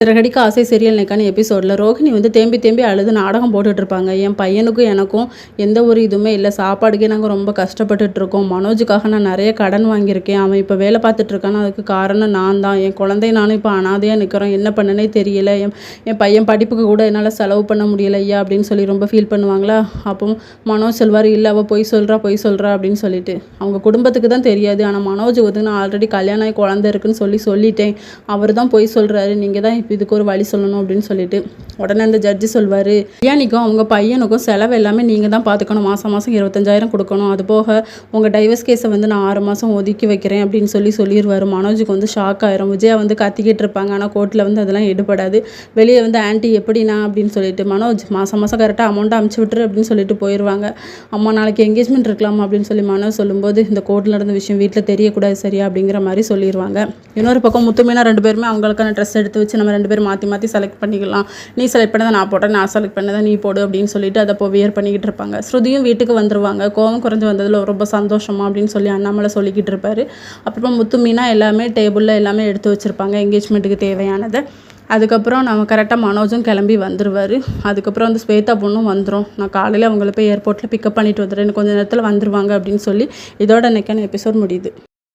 சிறகடிக்க ஆசை சீரியல் இன்னைக்கான எபிசோடில் ரோஹிணி வந்து தேம்பி தேம்பி அழுது நாடகம் போட்டுட்ருப்பாங்க. என் பையனுக்கும் எனக்கும் எந்த ஒரு இதுவுமே இல்லை, சாப்பாடுக்கே நாங்கள் ரொம்ப கஷ்டப்பட்டுட்ருக்கோம். மனோஜுக்காக நான் நிறைய கடன் வாங்கியிருக்கேன், அவன் இப்போ வேலை பார்த்துட்ருக்கான்னு அதுக்கு காரணம் நான் தான். என் குழந்தைய நானும் இப்போ அனாதையாக நிற்கிறோம், என்ன பண்ணனே தெரியல. என் பையன் படிப்புக்கு கூட என்னால் செலவு பண்ண முடியல ஐயா அப்படின்னு சொல்லி ரொம்ப ஃபீல் பண்ணுவாங்களா. அப்போ மனோஜ் சொல்வார், இல்லை அவள் பொய் சொல்கிறா அப்படின்னு சொல்லிட்டு. அவங்க குடும்பத்துக்கு தான் தெரியாது, ஆனால் மனோஜ் வந்து நான் ஆல்ரெடி கல்யாணம் ஆகி குழந்தை இருக்குன்னு சொல்லிட்டேன், அவர் தான் பொய் சொல்கிறாரு, நீங்கள் தான் இதுக்கு ஒரு வழி சொல்லணும் அப்படின்னு சொல்லிட்டு உடனே அந்த ஜட்ஜி சொல்வார், கல்யாணிக்கும் அவங்க பையனுக்கும் செலவு எல்லாமே நீங்கள் தான் பார்த்துக்கணும், மாதம் 25,000 கொடுக்கணும், அது போக உங்கள் டைவர்ஸ் கேஸை வந்து நான் 6 மாதம் ஒதுக்கி வைக்கிறேன் அப்படின்னு சொல்லிடுவார். மனோஜுக்கு வந்து ஷாக் ஆயிரும். விஜயா வந்து கத்திக்கிட்டு இருப்பாங்க, ஆனால் கோர்ட்டில் வந்து அதெல்லாம் எடுபடாது. வெளியே வந்து ஆன்ட்டி எப்படின்னா அப்படின்னு சொல்லிட்டு, மனோஜ் மாதம் கரெக்டாக அமௌண்ட்டை அமுச்சு விட்டுரு அப்படின்னு சொல்லிட்டு போயிடுவாங்க. அம்மா நாளைக்கு என்கேஜ்மெண்ட் இருக்கலாமா அப்படின்னு சொல்லி மனோஜ் சொல்லும்போது, இந்த கோர்ட்டில் நடந்த விஷயம் வீட்டில் தெரியக்கூடாது சரியா அப்படிங்கிற மாதிரி சொல்லிடுவாங்க. இன்னொரு பக்கம் முத்துமீனா 2 பேருமே அவங்களுக்கான ட்ரெஸ் எடுத்து வச்சு நம்ம 2 பேரும் மாற்றி செலக்ட் பண்ணிக்கலாம், நீ செலக்ட் பண்ணதை நான் போட்டேன், நான் செலக்ட் பண்ணதை நீ போடு அப்படின்னு சொல்லிட்டு அதை வியர் பண்ணிக்கிட்டு இருப்பாங்க. ஸ்ருதியும் வீட்டுக்கு வந்துடுவாங்க. கோவம் குறைஞ்சி வந்ததில் ரொம்ப சந்தோஷமா அப்படின்னு சொல்லி அண்ணாமலை சொல்லிக்கிட்டு இருப்பார். அப்புறமா முத்துமீனா எல்லாமே டேபிளில் எல்லாமே எடுத்து வச்சுருப்பாங்க என்கேஜ்மெண்ட்டுக்கு தேவையானதை. அதுக்கப்புறம் நம்ம கரெக்டாக மனோஜும் கிளம்பி வந்துடுவார். அதுக்கப்புறம் வந்து ஸ்வேதா பொண்ணும் வந்துடும். நான் காலையில் அவங்கள போய் ஏர்போர்ட்டில் பிக்கப் பண்ணிட்டு வந்துடுறேன், கொஞ்சம் நேரத்தில் வந்துடுவாங்க அப்படின்னு சொல்லி இதோட இன்னைக்கான எபிசோட் முடியுது.